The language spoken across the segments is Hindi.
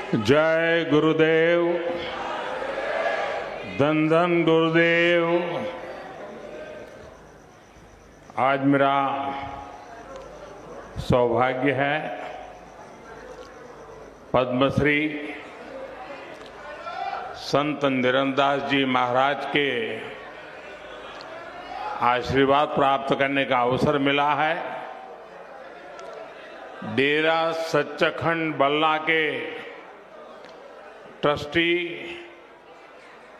जय गुरुदेव। धन धन गुरुदेव। आज मेरा सौभाग्य है पद्मश्री संत निरंदास जी महाराज के आशीर्वाद प्राप्त करने का अवसर मिला है। डेरा सच्चखंड बल्ला के ट्रस्टी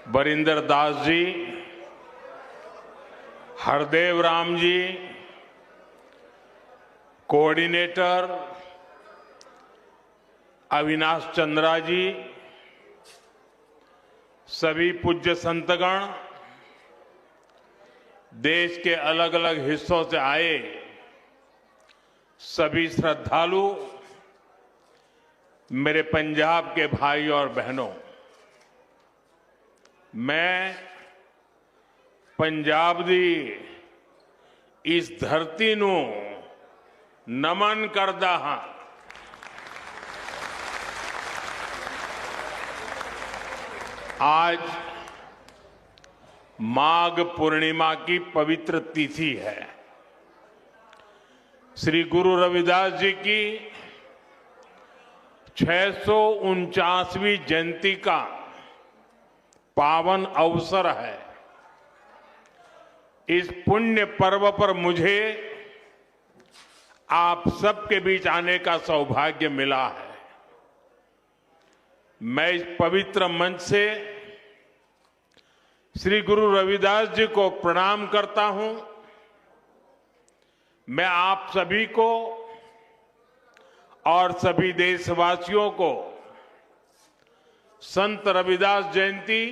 बरिंदर दास जी, हरदेव राम जी, कोऑर्डिनेटर अविनाश चंद्रा जी, सभी पूज्य संतगण, देश के अलग अलग हिस्सों से आए सभी श्रद्धालु, मेरे पंजाब के भाई और बहनों, मैं पंजाब दी इस धरती नू नमन करदा हां। आज माघ पूर्णिमा की पवित्र तिथि है। श्री गुरु रविदास जी की 649वीं जयंती का पावन अवसर है। इस पुण्य पर्व पर मुझे आप सबके बीच आने का सौभाग्य मिला है। मैं इस पवित्र मंच से श्री गुरु रविदास जी को प्रणाम करता हूं। मैं आप सभी को और सभी देशवासियों को संत रविदास जयंती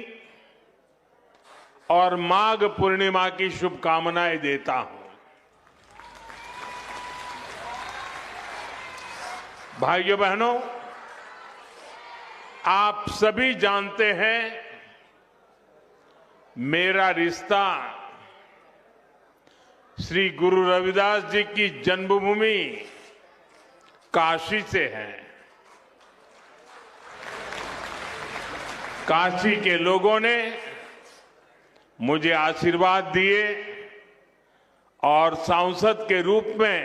और माघ पूर्णिमा की शुभकामनाएं देता हूं। भाइयों बहनों, आप सभी जानते हैं मेरा रिश्ता श्री गुरु रविदास जी की जन्मभूमि काशी से है। काशी के लोगों ने मुझे आशीर्वाद दिए और सांसद के रूप में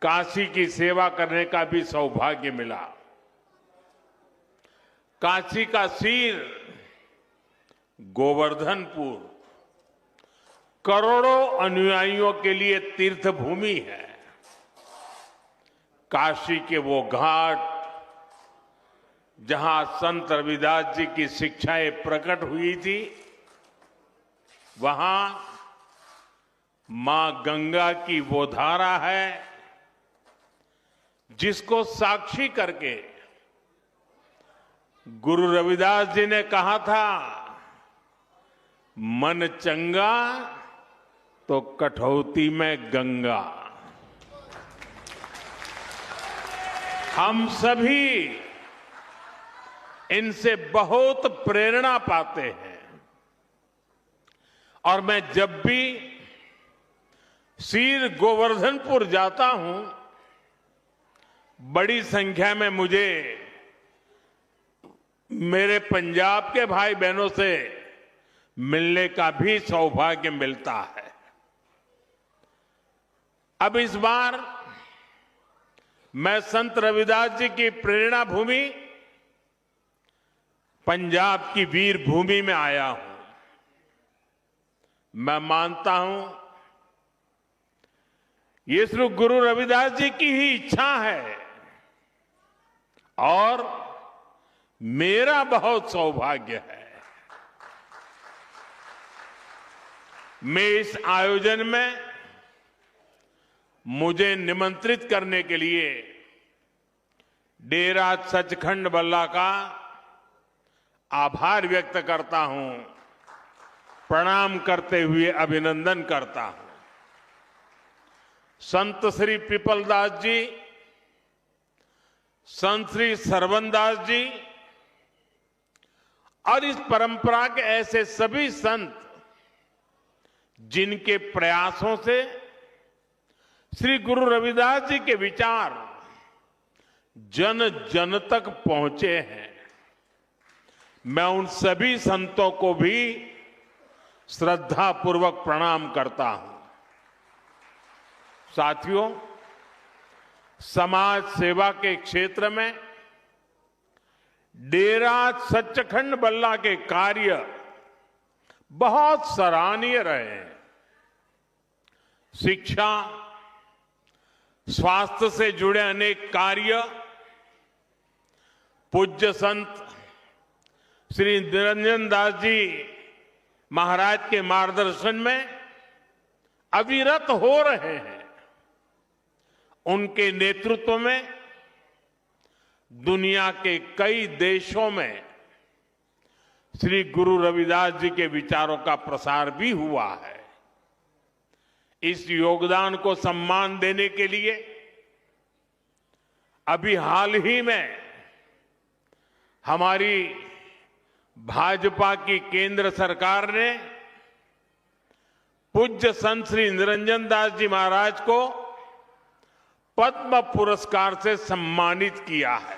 काशी की सेवा करने का भी सौभाग्य मिला। काशी का सिर गोवर्धनपुर करोड़ों अनुयायियों के लिए तीर्थ भूमि है। काशी के वो घाट जहां संत रविदास जी की शिक्षाएं प्रकट हुई थी, वहां मां गंगा की वो धारा है जिसको साक्षी करके गुरु रविदास जी ने कहा था, मन चंगा तो कठौती में गंगा। हम सभी इनसे बहुत प्रेरणा पाते हैं और मैं जब भी सिर गोवर्धनपुर जाता हूं, बड़ी संख्या में मुझे मेरे पंजाब के भाई बहनों से मिलने का भी सौभाग्य मिलता है। अब इस बार मैं संत रविदास जी की प्रेरणा भूमि पंजाब की वीर भूमि में आया हूं। मैं मानता हूं ये सिर्फ गुरु रविदास जी की ही इच्छा है और मेरा बहुत सौभाग्य है। मैं इस आयोजन में मुझे निमंत्रित करने के लिए डेरा सचखंड बल्ला का आभार व्यक्त करता हूं, प्रणाम करते हुए अभिनंदन करता हूं। संत श्री पिपलदास जी, संत श्री सरवनदास जी और इस परंपरा के ऐसे सभी संत जिनके प्रयासों से श्री गुरु रविदास जी के विचार जन जन तक पहुंचे हैं। मैं उन सभी संतों को भी श्रद्धापूर्वक प्रणाम करता हूं। साथियों, समाज सेवा के क्षेत्र में डेरा सचखंड बल्ला के कार्य बहुत सराहनीय रहे हैं। शिक्षा, स्वास्थ्य से जुड़े अनेक कार्य पूज्य संत श्री निरंजन दास जी महाराज के मार्गदर्शन में अविरत हो रहे हैं। उनके नेतृत्व में दुनिया के कई देशों में श्री गुरु रविदास जी के विचारों का प्रसार भी हुआ है। इस योगदान को सम्मान देने के लिए अभी हाल ही में हमारी भाजपा की केंद्र सरकार ने पूज्य संत श्री निरंजन दास जी महाराज को पद्म पुरस्कार से सम्मानित किया है।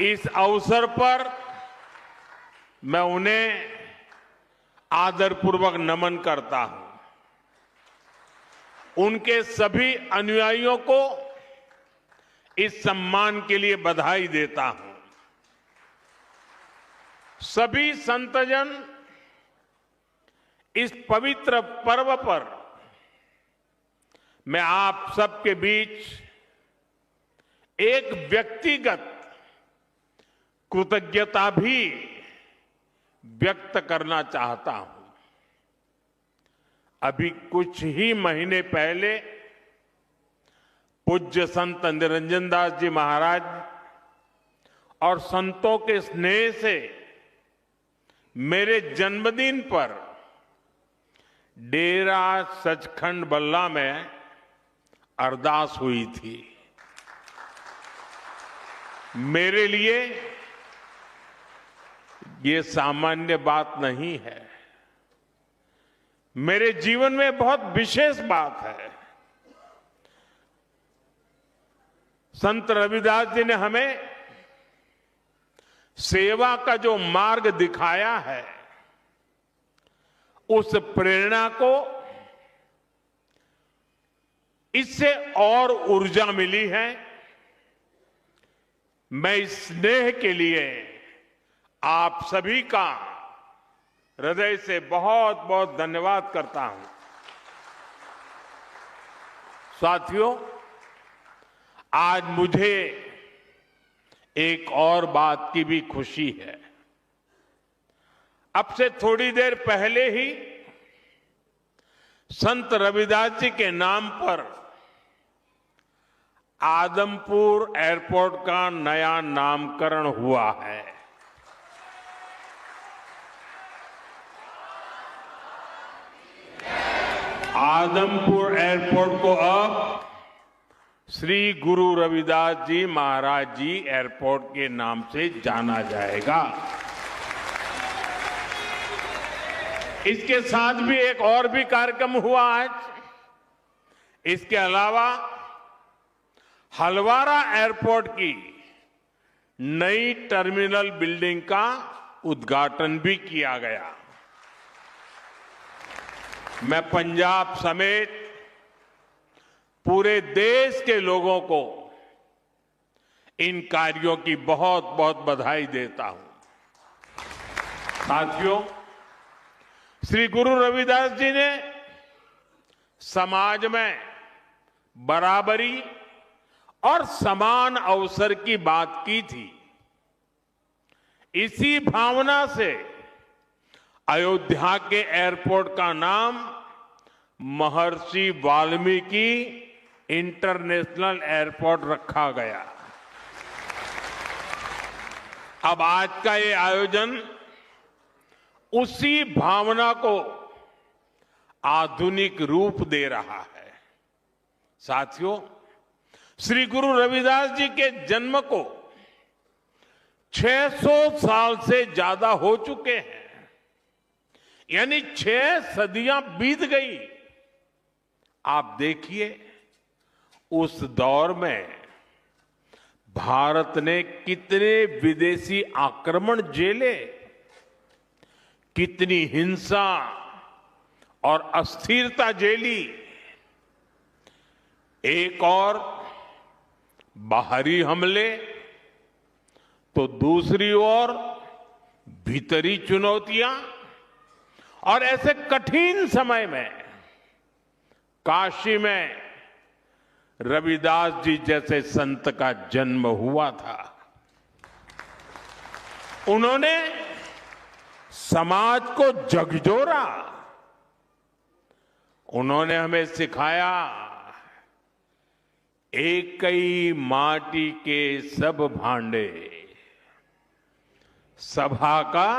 इस अवसर पर मैं उन्हें आदरपूर्वक नमन करता हूं। उनके सभी अनुयायियों को इस सम्मान के लिए बधाई देता हूं। सभी संतजन इस पवित्र पर्व पर मैं आप सबके बीच एक व्यक्तिगत कृतज्ञता भी व्यक्त करना चाहता हूं। अभी कुछ ही महीने पहले पूज्य संत निरंजन दास जी महाराज और संतों के स्नेह से मेरे जन्मदिन पर डेरा सचखंड बल्ला में अरदास हुई थी। मेरे लिए ये सामान्य बात नहीं है, मेरे जीवन में बहुत विशेष बात है। संत रविदास जी ने हमें सेवा का जो मार्ग दिखाया है, उस प्रेरणा को इससे और ऊर्जा मिली है। मैं इस स्नेह के लिए आप सभी का हृदय से बहुत बहुत धन्यवाद करता हूं। साथियों, आज मुझे एक और बात की भी खुशी है। अब से थोड़ी देर पहले ही संत रविदास जी के नाम पर आदमपुर एयरपोर्ट का नया नामकरण हुआ है। आदमपुर एयरपोर्ट को अब श्री गुरु रविदास जी महाराज जी एयरपोर्ट के नाम से जाना जाएगा। इसके साथ भी एक और भी कार्यक्रम हुआ आज। इसके अलावा हलवारा एयरपोर्ट की नई टर्मिनल बिल्डिंग का उद्घाटन भी किया गया। मैं पंजाब समेत पूरे देश के लोगों को इन कार्यों की बहुत बहुत बधाई देता हूं। साथियों, श्री गुरु रविदास जी ने समाज में बराबरी और समान अवसर की बात की थी। इसी भावना से अयोध्या के एयरपोर्ट का नाम महर्षि वाल्मीकि इंटरनेशनल एयरपोर्ट रखा गया। अब आज का ये आयोजन उसी भावना को आधुनिक रूप दे रहा है। साथियों, श्री गुरु रविदास जी के जन्म को 600 साल से ज्यादा हो चुके हैं, यानी 6 सदियां बीत गई। आप देखिए, उस दौर में भारत ने कितने विदेशी आक्रमण झेले, कितनी हिंसा और अस्थिरता झेली। एक और बाहरी हमले तो दूसरी ओर भीतरी चुनौतियां, और ऐसे कठिन समय में काशी में रविदास जी जैसे संत का जन्म हुआ था। उन्होंने समाज को झकझोरा। उन्होंने हमें सिखाया, एक ही माटी के सब भांडे, सभा का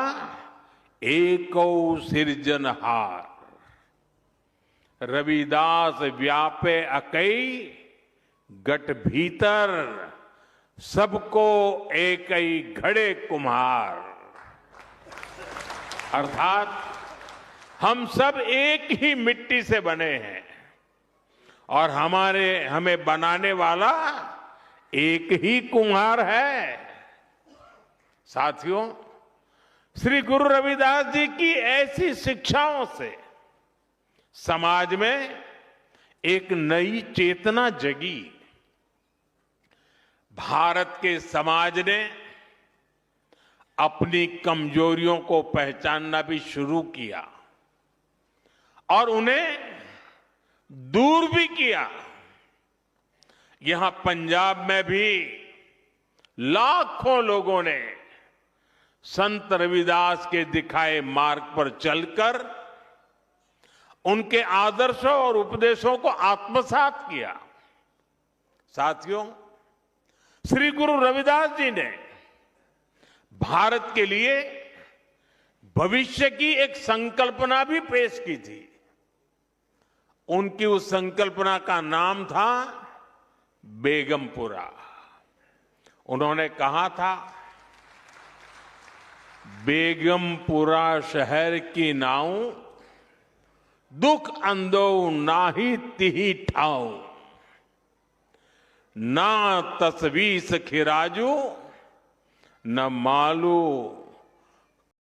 एको सिरजनहार। रविदास व्यापे अकई गट भीतर, सबको एक ही घड़े कुम्हार। अर्थात हम सब एक ही मिट्टी से बने हैं और हमें बनाने वाला एक ही कुम्हार है। साथियों, श्री गुरु रविदास जी की ऐसी शिक्षाओं से समाज में एक नई चेतना जगी। भारत के समाज ने अपनी कमजोरियों को पहचानना भी शुरू किया और उन्हें दूर भी किया। यहां पंजाब में भी लाखों लोगों ने संत रविदास के दिखाए मार्ग पर चलकर उनके आदर्शों और उपदेशों को आत्मसात किया। साथियों, श्री गुरु रविदास जी ने भारत के लिए भविष्य की एक संकल्पना भी पेश की थी। उनकी उस संकल्पना का नाम था बेगमपुरा। उन्होंने कहा था, बेगमपुरा शहर की नाऊ, दुख अंदो नाही तिही ठाऊ, ना तस्वीस खिराजू, न मालू